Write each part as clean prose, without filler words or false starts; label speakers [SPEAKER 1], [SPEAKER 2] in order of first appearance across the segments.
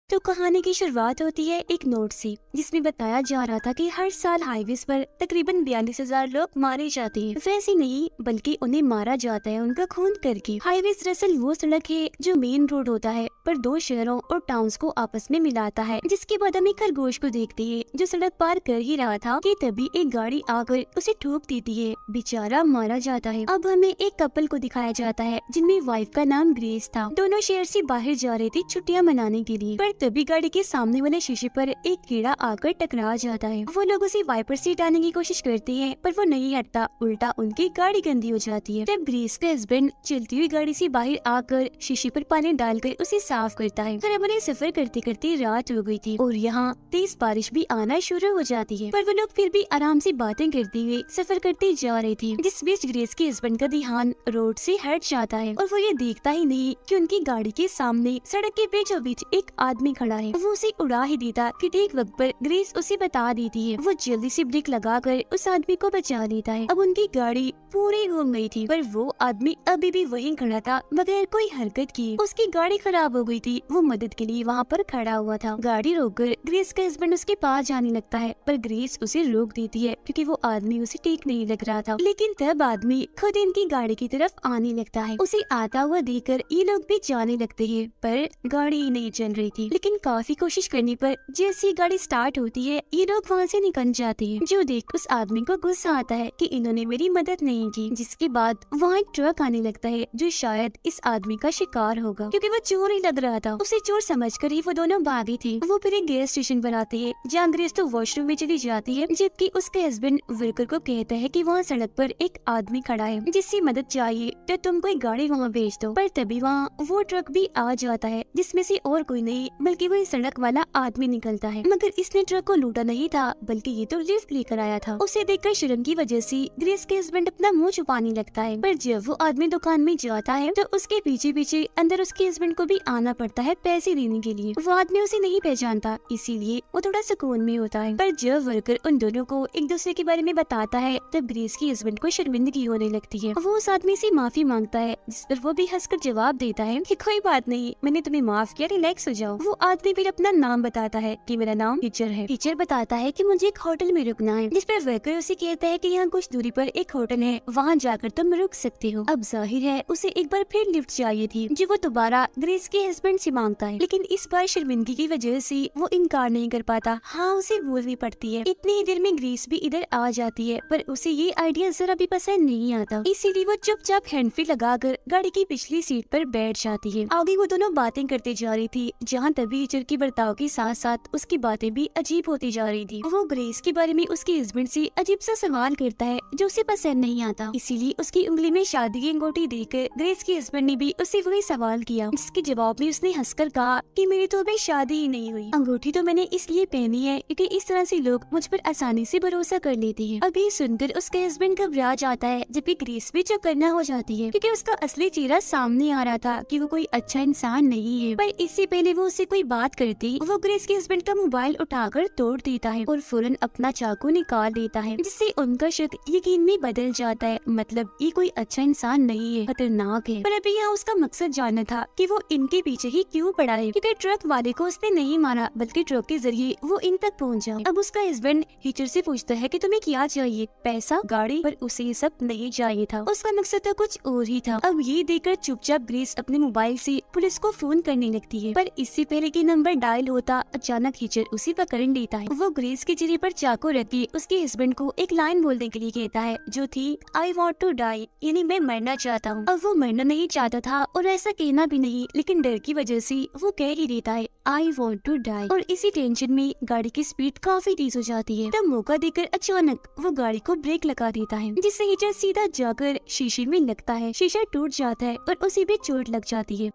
[SPEAKER 1] तो कहानी की शुरुआत होती है एक नोट से, जिसमें बताया जा रहा था कि हर साल हाईवेज पर तकरीबन 42,000 लोग मारे जाते हैं। वैसे नहीं, बल्कि उन्हें मारा जाता है उनका खून करके। हाईवेज दरअसल वो सड़क है जो मेन रोड होता है पर दो शहरों और टाउन्स को आपस में मिलाता है। जिसके बाद हम एक खरगोश को देखते हैं जो सड़क पार कर ही रहा था कि तभी एक गाड़ी आकर उसे ठोक देती है। बेचारा मारा जाता है। अब हमें एक कपल को दिखाया जाता है जिनमें वाइफ का नाम ग्रेस था। दोनों शहर से बाहर जा रही थी छुट्टियां मनाने के लिए, पर तभी गाड़ी के सामने वाले शीशे पर एक कीड़ा आकर टकरा जाता है। वो लोग उसे वाइपर से हटाने की कोशिश करते हैं पर वो नहीं हटता, उल्टा उनकी गाड़ी गंदी हो जाती है। तब ग्रेस का हस्बैंड चलती हुई गाड़ी से बाहर आकर शीशे पर पानी डालकर उसे साफ करता है। फिर हमारे सफर करते करते रात हो गई थी और यहाँ तेज बारिश भी आना शुरू हो जाती है, पर वो लोग फिर भी आराम से बातें करते हुए सफर करते जा रही थी। जिस बीच ग्रेस के हस्बैंड का ध्यान रोड से हट जाता है और वो ये देखता ही नहीं कि उनकी गाड़ी के सामने सड़क के बीचों बीच एक आदमी खड़ा है। वो उसे उड़ा ही देता कि ठीक वक्त पर ग्रेस उसे बता देती है। वो जल्दी से ब्रेक लगाकर उस आदमी को बचा लेता है। अब उनकी गाड़ी पूरी घूम गई थी पर वो आदमी अभी भी वहीं खड़ा था बगैर कोई हरकत किए। उसकी गाड़ी खराब हो गई थी। वो मदद के लिए वहाँ पर खड़ा हुआ था। गाड़ी रोककर ग्रेस का हस्बैंड उसके पास जाने लगता है पर ग्रेस उसे रोक देती है क्योंकि वो आदमी उसे ठीक नहीं लग रहा था। लेकिन तब आदमी खुद इनकी गाड़ी की तरफ आने लगता है। उसे आता हुआ देखकर ये लोग भी जाने लगते हैं पर गाड़ी ही नहीं चल रही थी। लेकिन काफी कोशिश करने पर जैसी गाड़ी स्टार्ट होती है ये लोग वहाँ से निकल जाते हैं। जो देख उस आदमी को गुस्सा आता है कि इन्होंने मेरी मदद नहीं की। जिसके बाद वहाँ एक ट्रक आने लगता है जो शायद इस आदमी का शिकार होगा क्योंकि वो चोर ही लग रहा था। उसे चोर समझकर ही वो दोनों भागे थे। वो फिर एक गैस स्टेशन पर आते हैं जहाँ ग्रेस तो वॉशरूम में चली जाती है, जबकि उसके हस्बैंड वर्कर को कहता है कि वहाँ सड़क पर एक आदमी खड़ा है जिससे मदद चाहिए तो तुम कोई गाड़ी वहाँ भेज दो। पर तभी वहाँ वो ट्रक भी आ जाता है जिसमें से और कोई नहीं बल्कि वही सड़क वाला आदमी निकलता है। मगर इसने ट्रक को लूटा नहीं था बल्कि ये तो लिफ्ट लेकर आया था। उसे देखकर शर्म की वजह से ग्रेस के हस्बैंड अपना मुंह छुपाने लगता है, पर जब वो आदमी दुकान में जाता है तो उसके पीछे पीछे अंदर उसके हस्बैंड को भी आना पड़ता है पैसे देने के लिए। वो आदमी उसे नहीं पहचानता इसीलिए वो थोड़ा सुकून में होता है। पर जब वर्कर उन दोनों को एक दूसरे के बारे में बताता है तब ग्रेस के हस्बैंड को शर्मिंदगी होने लगती है। वो उस आदमी से माफी मांगता है जिस पर वो भी हंसकर जवाब देता है कि कोई बात नहीं, मैंने तुम्हें माफ किया, रिलैक्स हो जाओ। वो आदमी फिर अपना नाम बताता है कि मेरा नाम टीचर है। टीचर बताता है कि मुझे एक होटल में रुकना है, जिस पर वर्कर उसे कहता है कि यहाँ कुछ दूरी पर एक होटल है, वहाँ जाकर तुम रुक सकते हो। अब जाहिर है उसे एक बार फिर लिफ्ट चाहिए थी जो वो दोबारा ग्रेस के हस्बैंड से मांगता है, लेकिन इस बार शर्मिंदगी की वजह से वो इनकार नहीं कर पाता। हाँ, उसे बोलनी पड़ती है। इतनी ही देर में ग्रेस भी इधर आ जाती है पर उसे ये आइडिया जरा भी पसंद नहीं आता, इसीलिए वो चुपचाप हैंड फ्री लगाकर गाड़ी की पिछली सीट पर बैठ जाती है। आगे वो दोनों बातें करते जा रही थी जहाँ तभी टीचर की बर्ताव के साथ साथ उसकी बातें भी अजीब होती जा रही थी। वो ग्रेस के बारे में उसके हस्बैंड से अजीब सा सवाल करता है जो उसे पसंद नहीं आता, इसीलिए उसकी उंगली में शादी की अंगूठी देकर ग्रेस के हस्बैंड ने भी उससे वही सवाल किया, जिसके जवाब में उसने हंसकर कहा कि मेरी तो अभी शादी ही नहीं हुई। अंगूठी तो मैंने इसलिए पहनी है क्योंकि इस तरह से लोग मुझ पर आसानी से भरोसा कर लेते हैं। अभी सुनकर उसका हस्बैंड घबरा जाता है जबकि ग्रेस भी चुप करना हो जाती है क्योंकि उसका असली चेहरा सामने आ रहा था कि वो कोई अच्छा इंसान नहीं है। पर इससे पहले वो उससे कोई बात करती वो ग्रेस के हस्बैंड का मोबाइल उठाकर तोड़ देता है और फौरन अपना चाकू निकाल लेता है, जिससे उनका शक यकीन में बदल जाता है। मतलब ये कोई अच्छा इंसान नहीं है, खतरनाक है। पर अभी यहाँ उसका मकसद जानना था कि वो इनके पीछे ही क्यों पड़ा है, क्योंकि ट्रक वाले को उसने नहीं मारा बल्कि ट्रक के जरिए वो इन तक पहुँचा। अब उसका हस्बैंड टीचर से पूछता है कि तुम्हें क्या चाहिए, पैसा, गाड़ी? पर उसे ये सब नहीं चाहिए था, उसका मकसद तो कुछ और ही था। अब ये देखकर चुपचाप ग्रेस अपने मोबाइल से पुलिस को फोन करने लगती है, पर इससे पहले कि नंबर डायल होता अचानक टीचर उसे पकड़ लेता है। वो ग्रेस के चेहरे पर चाकू रख के उसके हस्बैंड को एक लाइन बोलने के लिए कहता है जो थी आई वॉन्ट टू डाई, यानी मैं मरना चाहता हूँ। अब वो मरना नहीं चाहता था और ऐसा कहना भी नहीं, लेकिन डर की वजह से वो कह ही देता है आई वॉन्ट टू डाई। और इसी टेंशन में गाड़ी की स्पीड काफी तेज हो जाती है। तब मौका देकर अचानक वो गाड़ी को ब्रेक लगा देता है, जिससे टीचर सीधा जाकर शीशे में लगता है। शीशा टूट जाता है और उसे भी चोट लग जाती है।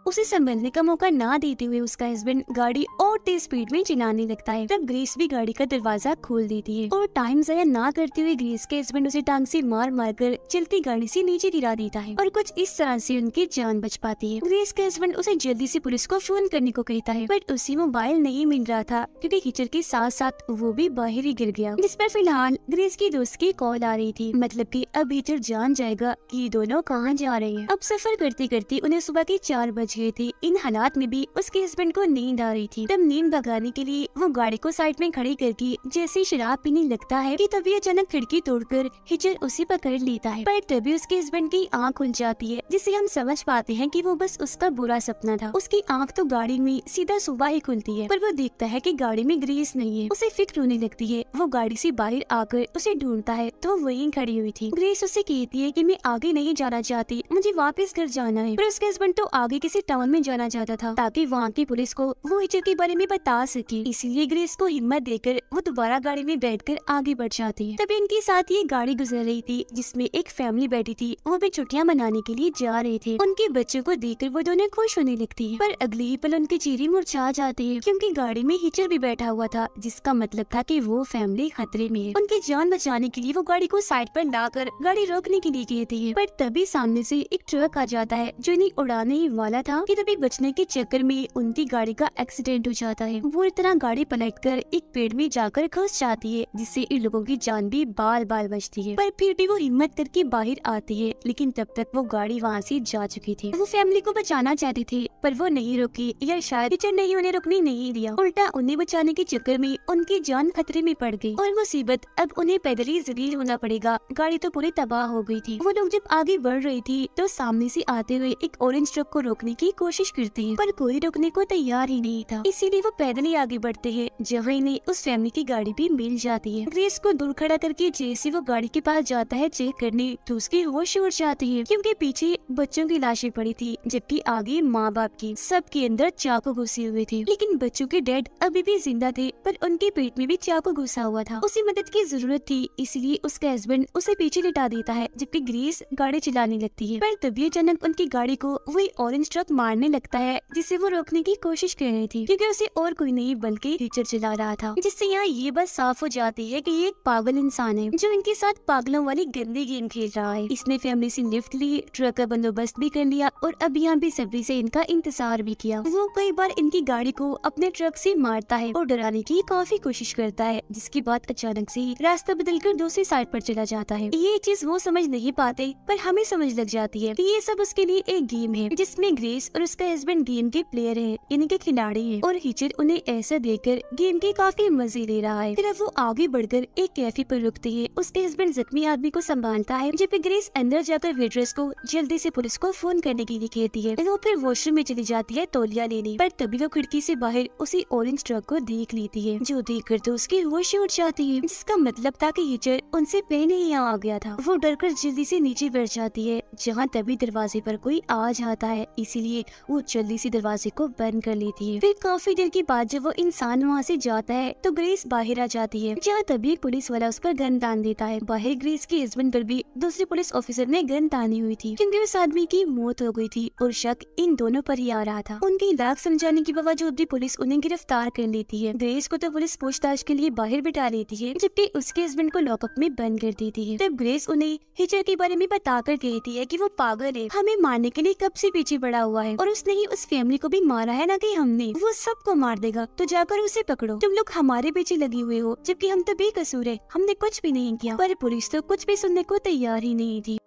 [SPEAKER 1] उसे संभलने का मौका ना देते हुए उसका हस्बैंड गाड़ी और तेज स्पीड में चलाने लगता है। तब ग्रेस भी गाड़ी का दरवाजा खोल देती है और टाइम जाया ना करते हुए ग्रेस के हस्बैंड उसे टांग से मार मार कर चलती गाड़ी से नीचे गिरा देता है और कुछ इस तरह से उनकी जान बच पाती है। ग्रेस के हस्बैंड उसे जल्दी से पुलिस को फोन करने को कहता है पर उसे मोबाइल नहीं मिल रहा था क्योंकि टीचर के साथ साथ वो भी बाहर ही गिर गया, जिस पर फिलहाल ग्रेस की दोस्त की कॉल आ रही थी। मतलब कि अब टीचर जान जाएगा कि ये दोनों कहाँ जा रहे हैं। अब सफर करते करते उन्हें सुबह के 4 बज पहुंच गए थे। इन हालात में भी उसके हस्बैंड को नींद आ रही थी। तब नींद भगाने के लिए वो गाड़ी को साइड में खड़ी करके जैसे ही शराब पीने लगता है कि तभी अचानक खिड़की तोड़कर हिचर उसे पकड़ लेता है। पर तभी उसके हस्बैंड की आंख खुल जाती है, जिससे हम समझ पाते हैं कि वो बस उसका बुरा सपना था। उसकी आंख तो गाड़ी में सीधा सुबह ही खुलती है, पर वो देखता है कि गाड़ी में ग्रेस नहीं है। उसे फिक्र होने लगती है। वो गाड़ी से बाहर आकर उसे ढूंढता है तो वो वहीं खड़ी हुई थी। ग्रेस उसे कहती है कि मैं आगे नहीं जाना चाहती, मुझे वापस घर जाना है। पर उसके हस्बैंड तो आगे किसी टाउन में जाना चाहता था ताकि वहाँ की पुलिस को वो हिचर के बारे में बता सके। इसीलिए ग्रेस को हिम्मत देकर वो दोबारा गाड़ी में बैठकर आगे बढ़ जाती है। तभी इनके साथ ये गाड़ी गुजर रही थी जिसमें एक फैमिली बैठी थी। वो भी छुट्टियां मनाने के लिए जा रहे थे। उनके बच्चों को देखकर वो दोनों खुश होने लगती है, पर अगले ही पल उनके चेहरे मुरझा जाते हैं क्योंकि गाड़ी में हिचर भी बैठा हुआ था, जिसका मतलब था कि वो फैमिली खतरे में है। उनकी जान बचाने के लिए वो गाड़ी को साइड पर लाकर गाड़ी रोकने के लिए कहती है, पर तभी सामने से एक ट्रक आ जाता है जो इन्हें उड़ाने ही वाला था कि तभी बचने के चक्कर में उनकी गाड़ी का एक्सीडेंट हो जाता है। बुरी तरह गाड़ी पलटकर एक पेड़ में जाकर घुस जाती है, जिससे इन लोगों की जान भी बाल बाल बचती है। पर फिर भी वो हिम्मत करके बाहर आती है, लेकिन तब तक वो गाड़ी वहाँ से जा चुकी थी। वो फैमिली को बचाना चाहते थे, पर वो नहीं रुकी, या शायद टीचर नहीं उन्हें रुकने नहीं दिया। उल्टा उन्हें बचाने के चक्कर में उनकी जान खतरे में पड़ गई और मुसीबत अब उन्हें पैदल ही जलील होना पड़ेगा। गाड़ी तो पूरी तबाह हो गई थी। वो लोग जब आगे बढ़ रही थी तो सामने से आते हुए एक ऑरेंज ट्रक को रोकने की कोशिश करते हैं, पर कोई रोकने को तैयार ही नहीं था। इसीलिए वो पैदल ही आगे बढ़ते हैं, जहाँ इन्हें उस फैमिली की गाड़ी भी मिल जाती है। ग्रेस को दूर खड़ा करके जैसे वो गाड़ी के पास जाता है चेक करने, तो उसकी होश उड़ जाती है क्योंकि पीछे बच्चों की लाशें पड़ी थी, जबकि आगे माँ बाप की। सबके अंदर चाकू घुसे हुए थे, लेकिन बच्चों के डैड अभी भी जिंदा थे, पर उनके पेट में भी चाकू घुसा हुआ था। उसे मदद की जरूरत थी, इसलिए उसका हस्बैंड उसे पीछे लिटा देता है, जबकि ग्रेस गाड़ी चलाने लगती है। पर तभी अचानक उनकी गाड़ी को वही ऑरेंज ट्रक मारने लगता है, जिसे वो रोकने की कोशिश कर रही थी क्योंकि उसे और कोई नहीं बल्कि टीचर चला रहा था। जिससे यहाँ ये बात साफ हो जाती है कि ये एक पागल इंसान है जो इनके साथ पागलों वाली गंदी गेम खेल रहा है। इसने फैमिली से लिफ्ट ली, ट्रक का बंदोबस्त भी कर लिया और अब यहाँ भी सब्री से इनका इंतजार भी किया। वो कई बार इनकी गाड़ी को अपने ट्रक से मारता है और डराने की काफी कोशिश करता है, जिसके बाद अचानक से रास्ता बदलकर दूसरी साइड पर चला जाता है। ये चीज वो समझ नहीं पाते, पर हमें समझ लग जाती है कि ये सब उसके लिए एक गेम है, जिसमें ग्रेस और उसका हस्बैंड गेम के प्लेयर है, यानी के खिलाड़ी है, और हिचर उन्हें ऐसा देखकर गेम के काफी मजे ले रहा है। फिर अब वो आगे बढ़कर एक कैफे पर रुकते हैं। उसके हस्बैंड जख्मी आदमी को संभालता है, जबकि ग्रेस अंदर जाकर वेट्रेस को जल्दी से पुलिस को फोन करने के लिए कहती है। वो फिर वॉशरूम में चली जाती है तौलिया लेने, पर तभी वो खिड़की से बाहर उसी ऑरेंज ट्रक को देख लेती है, जो देखकर तो उसकी होश उड़ जाती है, जिसका मतलब था कि हिचर उनसे पहले ही यहाँ आ गया था। वो डरकर जल्दी से नीचे बैठ जाती है, जहाँ तभी दरवाजे पर कोई आ जाता है, इसीलिए वो जल्दी से दरवाजे को बंद कर लेती है। फिर काफी देर के बाद जब वो इंसान वहाँ से जाता है तो ग्रेस बाहर आ जाती है, जहाँ तभी एक पुलिस वाला उस पर गन तान देता है। बाहर ग्रेस के हस्बैंड पर भी दूसरे पुलिस ऑफिसर ने गन तानी हुई थी, क्योंकि उस आदमी की मौत हो गई थी और शक इन दोनों पर ही आ रहा था। उनकी लाख समझाने के बावजूद भी पुलिस उन्हें गिरफ्तार कर लेती है। ग्रेस को तो पुलिस पूछताछ के लिए बाहर बिठा लेती है, जबकि उसके हस्बैंड को लॉकअप में बंद कर देती है। तब ग्रेस उन्हें हिचर के बारे में बताकर कहती है कि वो पागल है, हमें मारने के लिए कब से पीछे पड़ा हुआ है और उसने ही उस फैमिली को भी मारा है, ना कि हमने। वो सबको मार देगा, तो जाकर उसे पकड़ो। तुम लोग हमारे पीछे लगे हुए हो, जबकि हम तो बेकसूर है, हमने कुछ भी नहीं किया। पर पुलिस तो कुछ भी सुनने को तैयार ही नहीं थी।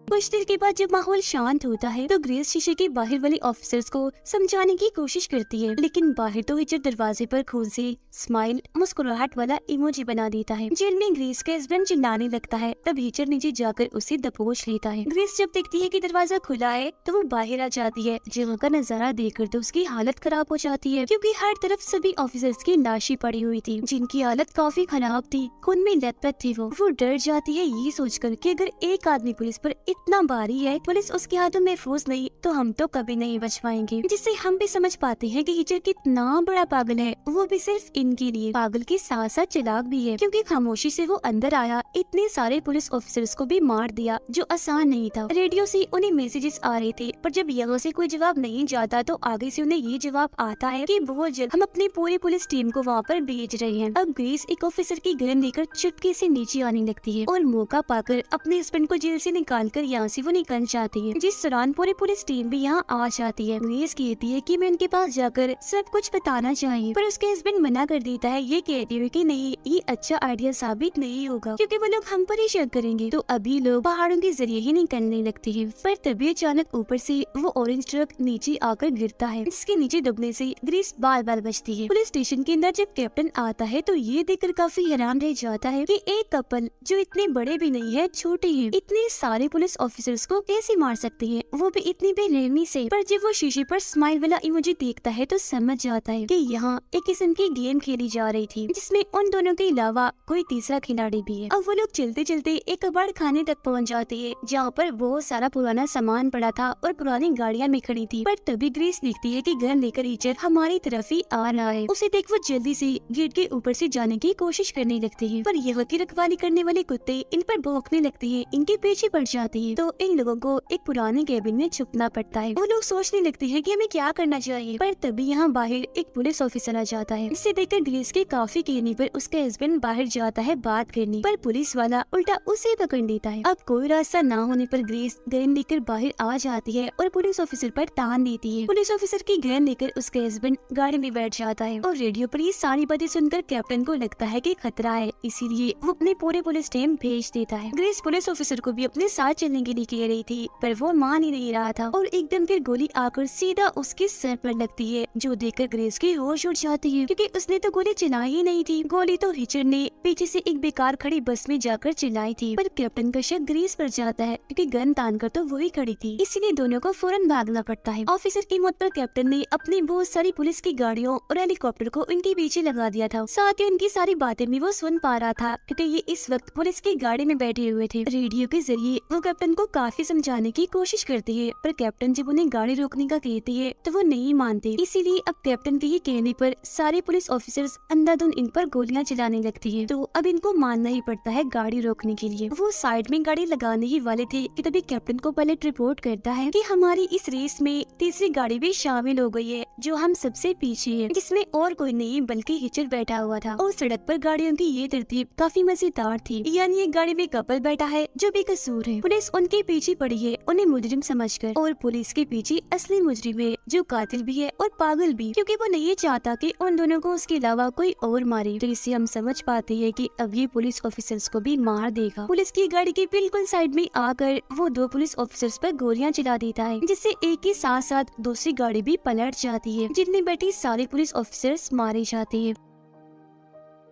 [SPEAKER 1] कुछ देर के बाद जब माहौल शांत होता है तो ग्रेस शीशे के बाहर वाले ऑफिसर्स को समझाने की कोशिश करती है, लेकिन बाहर तो हिचर दरवाजे पर खून से स्माइल मुस्कुराहट वाला इमोजी बना देता है। जेल में ग्रेस का हस्बैंड चिल्लाने लगता है, तब हिचर नीचे जाकर उसे दबोच लेता है। ग्रेस जब देखती है कि दरवाजा खुला है तो वो बाहर आ जाती है, जहाँ का नजारा देखकर तो उसकी हालत खराब हो जाती है, क्योंकि हर तरफ सभी ऑफिसर्स की लाशें पड़ी हुई थी, जिनकी हालत काफी खराब थी, खून में लथपथ थी। वो डर जाती है ये सोचकर कि अगर एक आदमी पुलिस पर इतना भारी है, पुलिस उसके हाथों महफूज नहीं, तो हम तो कभी नहीं बच पाएंगे। जिससे हम भी समझ पाते हैं कि हिचर कितना बड़ा पागल है, वो भी सिर्फ इनके लिए। पागल के साथ साथ चालाक भी है, क्योंकि खामोशी से वो अंदर आया, इतने सारे पुलिस ऑफिसर्स को भी मार दिया, जो आसान नहीं था। रेडियो से उन्हें मैसेजेस आ रहे थे, पर जब यहाँ से कोई जवाब नहीं जाता तो आगे से उन्हें ये जवाब आता है कि बहुत जल्द हम अपनी पूरी पुलिस टीम को वहाँ पर भेज रहे हैं। अब ग्रेस एक ऑफिसर की गन लेकर चुटकी से नीचे आने लगती है और मौका पाकर अपने हस्बैंड को जेल से निकाल कर यहाँ से वो निकल जाती है, जिस दौरान पूरी पुलिस टीम भी यहाँ आ जाती है। ग्रेस कहती है कि मैं उनके पास जाकर सब कुछ बताना चाहिए, पर उसके हस्बैंड मना कर देता है, ये कहते हुए कि नहीं, ये अच्छा आइडिया साबित नहीं होगा क्योंकि वो लोग हम पर ही शक करेंगे। तो अभी लोग पहाड़ों के जरिए ही निकलने लगते हैं, पर तभी अचानक ऊपर से वो ऑरेंज ट्रक नीचे आकर गिरता है, जिसके नीचे दबने से ग्रेस बाल बाल बचती है। पुलिस स्टेशन के अंदर जब कैप्टन आता है तो ये देखकर काफी हैरान रह जाता है कि एक कपल जो इतने बड़े भी नहीं है, छोटे हैं, इतने सारे पुलिस ऑफिसर्स को कैसे मार सकते हैं, वो भी इतनी बेरहमी से। पर जब वो शीशे पर स्माइल वाला इमोजी देखता है तो समझ जाता है कि यहाँ एक किस्म की गेम खेली जा रही थी, जिसमें उन दोनों के अलावा कोई तीसरा खिलाड़ी भी है। अब वो लोग चलते चलते एक कबाड़ खाने तक पहुँच जाते हैं, जहाँ पर बहुत सारा पुराना सामान पड़ा था और पुरानी गाड़ियाँ में खड़ी थी। पर तभी ग्रेस देखती है कि गन लेकर टीचर हमारी तरफ ही आ रहा है। उसे देख वो जल्दी से गेट के ऊपर से जाने की कोशिश करने लगते हैं, पर यहाँ की रखवाली करने वाले कुत्ते इन पर भौंकने लगते हैं, इनके पीछे पड़ जाते हैं। तो इन लोगों को एक पुराने केबिन में छुपना पड़ता है। वो लोग सोचने लगते हैं कि हमें क्या करना चाहिए, पर तभी यहाँ बाहर एक पुलिस ऑफिसर आ जाता है। इसे देखकर ग्रेस के काफी कहने पर उसका हस्बैंड बाहर जाता है बात करने, पर पुलिस वाला उल्टा उसे पकड़ लेता है। अब कोई रास्ता ना होने पर ग्रेस गन लेकर बाहर आ जाती है और पुलिस ऑफिसर पर तान देती है। पुलिस ऑफिसर की गन लेकर उसका हस्बैंड गाड़ी में बैठ जाता है और रेडियो पर ये सारी बातें सुनकर कैप्टन को लगता है कि खतरा है, इसीलिए वो अपने पूरे पुलिस टीम भेज देता है। ग्रेस पुलिस ऑफिसर को भी अपने साथ चलने के लिए कह रही थी, पर वो मान ही नहीं रहा था और एकदम फिर गोली आकर सीधा उसके सर पर लगती है, जो देखकर ग्रेस की होश उड़ जाती है, क्योंकि उसने तो गोली चलाई ही नहीं थी। गोली तो हिचर ने पीछे से एक बेकार खड़ी बस में जाकर चलाई थी। पर कैप्टन का शक ग्रेस पर जाता है, क्योंकि गन तान कर तो वही खड़ी थी, इसीलिए दोनों को फौरन भागना पड़ता है। ऑफिसर की मौत पर कैप्टन ने अपनी बहुत सारी पुलिस की गाड़ियों और हेलीकॉप्टर को उनके पीछे लगा दिया था। साथ ही उनकी सारी बातें भी वो सुन पा रहा था, क्योंकि ये इस वक्त पुलिस की गाड़ी में बैठे हुए थे। रेडियो के जरिए वो कैप्टन को काफी समझाने की कोशिश करती है, पर कैप्टन जब उन्हें गाड़ी रोकने का कहती है तो वो नहीं मानते। इसीलिए अब कैप्टन के ही कहने पर सारे पुलिस ऑफिसर्स अंधाधुंध इन पर गोलियां चलाने लगती है। तो अब इनको मानना ही पड़ता है गाड़ी रोकने के लिए। वो साइड में गाड़ी लगाने ही वाले थे कि तभी कैप्टन को पायलट रिपोर्ट करता है कि हमारी इस रेस में तीसरी गाड़ी भी शामिल हो गई है, जो हम सबसे पीछे है, जिसमें और कोई नहीं बल्कि हिचर बैठा हुआ था। और सड़क पर गाड़ियों की ये तरतीब काफी मजेदार थी, यानी एक गाड़ी में कपल बैठा है जो बेकसूर है। पुलिस उनके पीछे पड़ी है उन्हें मुजरिम समझकर, और पुलिस के पीछे असली मुजरिम है जो कातिल भी है और पागल भी, क्योंकि वो नहीं चाहता कि उन दोनों को उसके अलावा कोई और मारे। तो इससे हम समझ पाते हैं कि अब ये पुलिस ऑफिसर्स को भी मार देगा। पुलिस की गाड़ी के बिल्कुल साइड में आकर वो दो पुलिस ऑफिसर्स पर गोलियां चला देता है, जिससे एक के साथ साथ दूसरी गाड़ी भी पलट जाती है, जिनमें बैठी सारे पुलिस ऑफिसर्स मारे जाते हैं।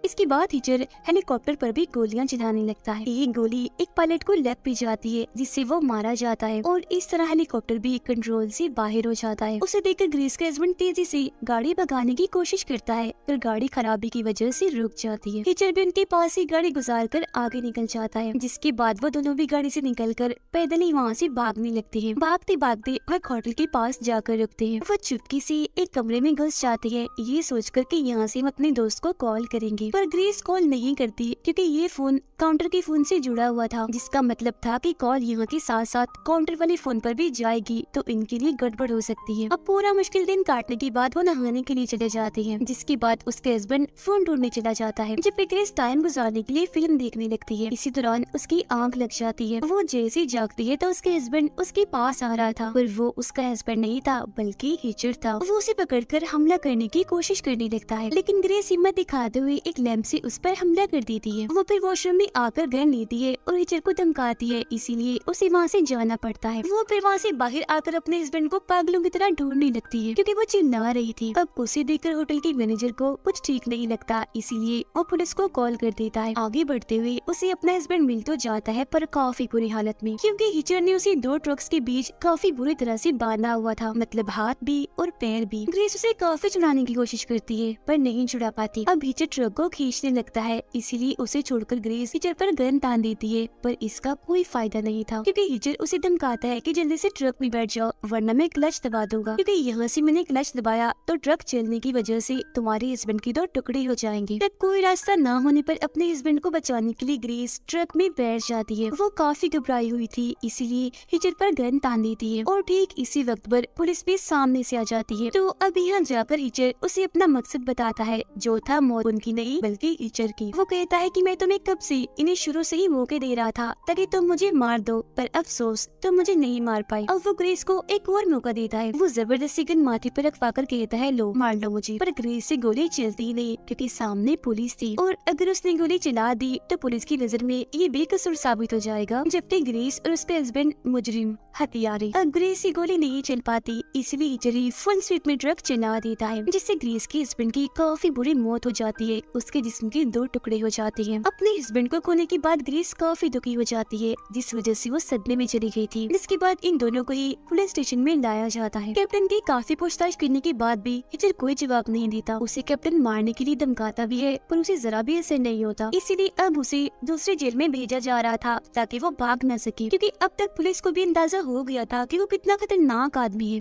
[SPEAKER 1] इसके बाद टीचर हेलीकॉप्टर पर भी गोलियां चलाने लगता है। एक गोली एक पायलट को लग भी जाती है, जिससे वो मारा जाता है, और इस तरह हेलीकॉप्टर भी कंट्रोल से बाहर हो जाता है। उसे देखकर ग्रेस का हस्बैंड तेजी से गाड़ी भगाने की कोशिश करता है, पर गाड़ी खराबी की वजह से रुक जाती है। टीचर भी उनके पास ही गाड़ी गुजार कर आगे निकल जाता है, जिसके बाद वो दोनों भी गाड़ी से निकलकर पैदल ही वहाँ से भागने लगते हैं। भागते भागते वह होटल के पास जाकर रुकते हैं। वो चुपके से एक कमरे में घुस जाते हैं, ये सोचकर कि यहाँ से हम अपने दोस्त को कॉल करेंगे, पर ग्रेस कॉल नहीं करती, क्योंकि ये फोन काउंटर के फोन से जुड़ा हुआ था, जिसका मतलब था कि कॉल यहाँ के साथ साथ काउंटर वाले फोन पर भी जाएगी, तो इनके लिए गड़बड़ हो सकती है। अब पूरा मुश्किल दिन काटने के बाद वो नहाने के लिए चले जाते हैं, जिसके बाद उसके हस्बैंड फोन ढूंढने चला जाता है। जब ग्रेस टाइम गुजारने के लिए फिल्म देखने लगती है, इसी दौरान उसकी आंख लग जाती है। वो जैसे जागती है तो उसके हस्बैंड उसके पास आ रहा था, पर वो उसका हस्बैंड नहीं था बल्कि हिचर था। वो उसे पकड़कर हमला करने की कोशिश करने लगता है, लेकिन ग्रेस हिम्मत दिखाते हुए एक लैंप से उस पर हमला कर देती है। वो फिर वॉशरूम में आकर गन लेती है और हिचर को धमकाती है, इसीलिए उसे वहाँ से जाना पड़ता है। वो फिर वहाँ से बाहर आकर अपने हस्बैंड को पागलों की तरह ढूंढने लगती है, क्योंकि वो चिल्ला रही थी। अब उसे देखकर होटल के मैनेजर को कुछ ठीक नहीं लगता, इसीलिए वो पुलिस को कॉल कर देता है। आगे बढ़ते हुए उसे अपना हस्बैंड मिल तो जाता है, पर काफी बुरी हालत में, क्योंकि हिचर ने उसे दो ट्रक्स के बीच काफी बुरी तरह से बांधा हुआ था, मतलब हाथ भी और पैर भी। ग्रेस उसे काफी छुड़ाने की कोशिश करती है, पर नहीं छुड़ा पाती। अब हिचर ट्रक को खींचने लगता है, इसीलिए उसे छोड़कर ग्रेस हिचर पर गन तान देती है, पर इसका कोई फायदा नहीं था, क्योंकि हिचर उसे धमकाता है कि जल्दी से ट्रक में बैठ जाओ वरना मैं क्लच दबा दूंगा, क्योंकि यहाँ से मैंने क्लच दबाया तो ट्रक चलने की वजह से तुम्हारे हस्बैंड की दो टुकड़े हो जाएंगे। तब कोई रास्ता न होने पर अपने हस्बैंड को बचाने के लिए ग्रेस ट्रक में बैठ जाती है। वो काफी घबराई हुई थी, इसीलिए हिचर पर गन तान देती है, और ठीक इसी वक्त पर पुलिस भी सामने से आ जाती है। तो अब यहाँ जाकर हिचर उसे अपना मकसद बताता है, जो था मौत उनकी नहीं नहीं बल्कि टीचर की। वो कहता है कि मैं तुम्हें कब से इन्हें शुरू से ही मौके दे रहा था ताकि तुम मुझे मार दो, पर अफसोस तुम मुझे नहीं मार पाई। अब वो ग्रेस को एक और मौका देता है। वो जबरदस्ती गन माथे पर रखवाकर कहता है लो मार लो मुझे, पर ग्रेस से गोली चलती नहीं क्योंकि सामने पुलिस थी और अगर उसने गोली चला दी तो पुलिस की नजर में ये बेकसूर साबित हो जाएगा, जबकि ग्रेस और उसके हस्बैंड मुजरिम हथियारे। अब ग्रेस की गोली नहीं चल पाती, इसलिए टीचर फुल स्पीड में ट्रक चला देता है, जिससे ग्रेस के हस्बैंड की काफी बुरी मौत हो जाती है। उसके जिस्म के 2 टुकड़े हो जाते हैं। अपने हस्बैंड को खोने के बाद ग्रेस काफी दुखी हो जाती है, जिस वजह से वो सदमे में चली गई थी। जिसके बाद इन दोनों को ही पुलिस स्टेशन में लाया जाता है। कैप्टन की काफी पूछताछ करने के बाद भी हिचर कोई जवाब नहीं देता। उसे कैप्टन मारने के लिए धमकाता भी है, पर उसे जरा भी असर नहीं होता। इसीलिए अब उसे दूसरे जेल में भेजा जा रहा था ताकि वो भाग न सके, क्योंकि अब तक पुलिस को भी अंदाजा हो गया था कि वो कितना खतरनाक आदमी है।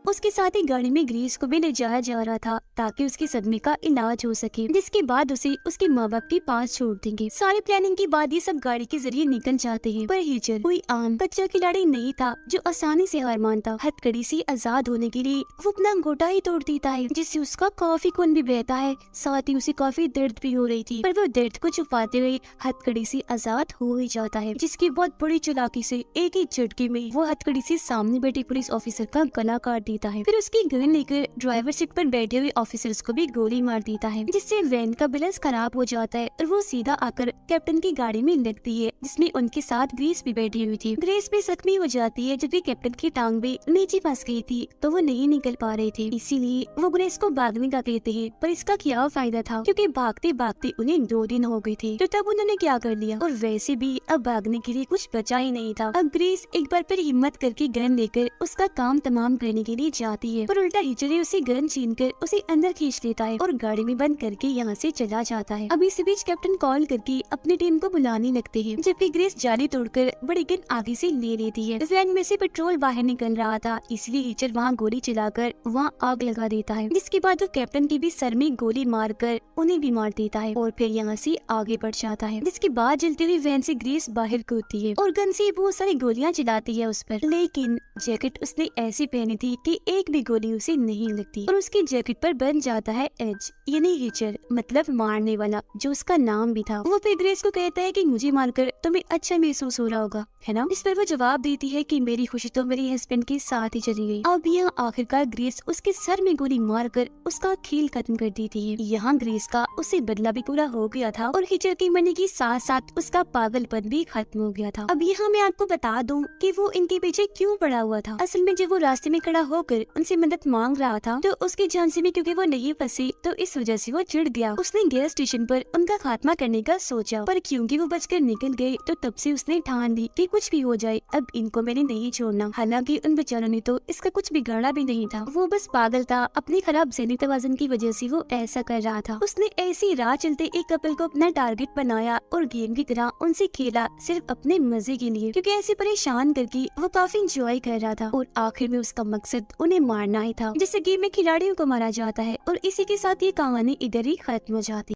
[SPEAKER 1] उसके साथ ही गाड़ी में ग्रेस को भी ले जाया जा रहा था ताकि उसके सदमे का इलाज हो सके, जिसके बाद उसे उसके माँ बाप के पास छोड़ देंगे। सारी प्लानिंग के बाद ये सब गाड़ी के जरिए निकल जाते हैं, पर हिचर कोई आम कच्चा खिलाड़ी नहीं था जो आसानी से हार मानता। हथकड़ी से आजाद होने के लिए वो अपना अंगूठा ही तोड़ देता है, जिससे उसका काफी खून भी बहता है। साथ ही उसे काफी दर्द भी हो रही थी, पर वो दर्द को छुपाते हुए हथकड़ी से आजाद हो ही जाता है, जिसकी बहुत बड़ी चालाकी से एक ही झटके में वो हथकड़ी से सामने बैठे पुलिस ऑफिसर का गला काट देता है। फिर उसकी गन लेकर ड्राइवर सीट पर बैठे हुए ऑफिसर्स को भी गोली मार देता है, जिससे वैन का बैलेंस खराब हो जाता है और वो सीधा आकर कैप्टन की गाड़ी में लगती है, जिसमें उनके साथ ग्रेस भी बैठी हुई थी। ग्रेस भी जख्मी हो जाती है, जबकि कैप्टन की टांग भी नीचे फंस गई थी, तो वो नहीं निकल पा रहे थे। इसीलिए वो ग्रेस को भागने का कहते हैं, पर इसका क्या फायदा था, क्योंकि भागते भागते उन्हें 2 दिन हो गए थे। तो तब उन्होंने क्या कर लिया, और वैसे भी अब भागने के लिए कुछ बचा ही नहीं था। अब ग्रेस एक बार फिर हिम्मत करके गन लेकर उसका काम तमाम करने के लिए जाती है, पर उल्टा हिचरी उसे गन छीनकर उसे अंदर खींच लेता है और गाड़ी में बंद करके यहाँ से चला जाता है। अब इस बीच कैप्टन कॉल करके अपनी टीम को बुलाने लगते हैं, जबकि ग्रेस जाली तोड़कर बड़ी गन आगे से ले लेती है। वैन में से पेट्रोल बाहर निकल रहा था, इसलिए हिचर वहाँ गोली चलाकर वहाँ आग लगा देता है, जिसके बाद वो कैप्टन के भी सर में गोली मारकर उन्हें भी मार देता है और फिर यहाँ से आगे बढ़ जाता है। जिसके बाद जलती हुई वैन से ग्रेस बाहर कूदती है और गन से बहुत सारी गोलियां चलाती है उस पर, लेकिन जैकेट उसने ऐसी पहनी थी कि एक भी गोली उसे नहीं लगती और उसकी जैकेट पर बन जाता है एज, यानी हिचर, मतलब मारने वाला, जो उसका नाम भी था। वो फिर ग्रेस को कहता है कि मुझे मारकर तुम्हें अच्छा महसूस हो रहा होगा, है ना। इस पर वो जवाब देती है कि मेरी खुशी तो मेरे हस्बैंड के साथ ही चली गई। अब यहाँ आखिरकार ग्रेस उसके सर में गोली मारकर उसका खेल खत्म कर देती है। यहाँ ग्रेस का उससे बदला भी पूरा हो गया था और हिचर के मरने के साथ साथ उसका पागलपन भी खत्म हो गया था। अब यहाँ मैं आपको बता दूं कि वो इनके पीछे क्यों पड़ा हुआ था। असल में जब वो रास्ते में खड़ा होकर उनसे मदद मांग रहा था तो उसकी जान से भी क्योंकि वो नहीं फंसी, तो इस वजह से वो चिढ़ गया। उसने गैस स्टेशन पर उनका खात्मा करने का सोचा, पर क्योंकि वो बचकर निकल गए तो तब से उसने ठान ली कि कुछ भी हो जाए अब इनको मैंने नहीं छोड़ना। हालांकि उन बेचारों ने तो इसका कुछ बिगाड़ा भी नहीं था, वो बस पागल था। अपनी खराब ज़हनी तवाज़ुन की वजह से वो ऐसा कर रहा था। उसने ऐसी राह चलते एक कपल को अपना टारगेट बनाया और गेम की तरह उनसे खेला, सिर्फ अपने मजे के लिए, क्योंकि ऐसे परेशान करके वो काफी इंजॉय कर रहा था और आखिर में उसका मकसद उन्हें मारना ही था। जिससे गेम में खिलाड़ियों को मारा जाता है और इसी के साथ ये कहानी इधर ही खत्म हो जाती है।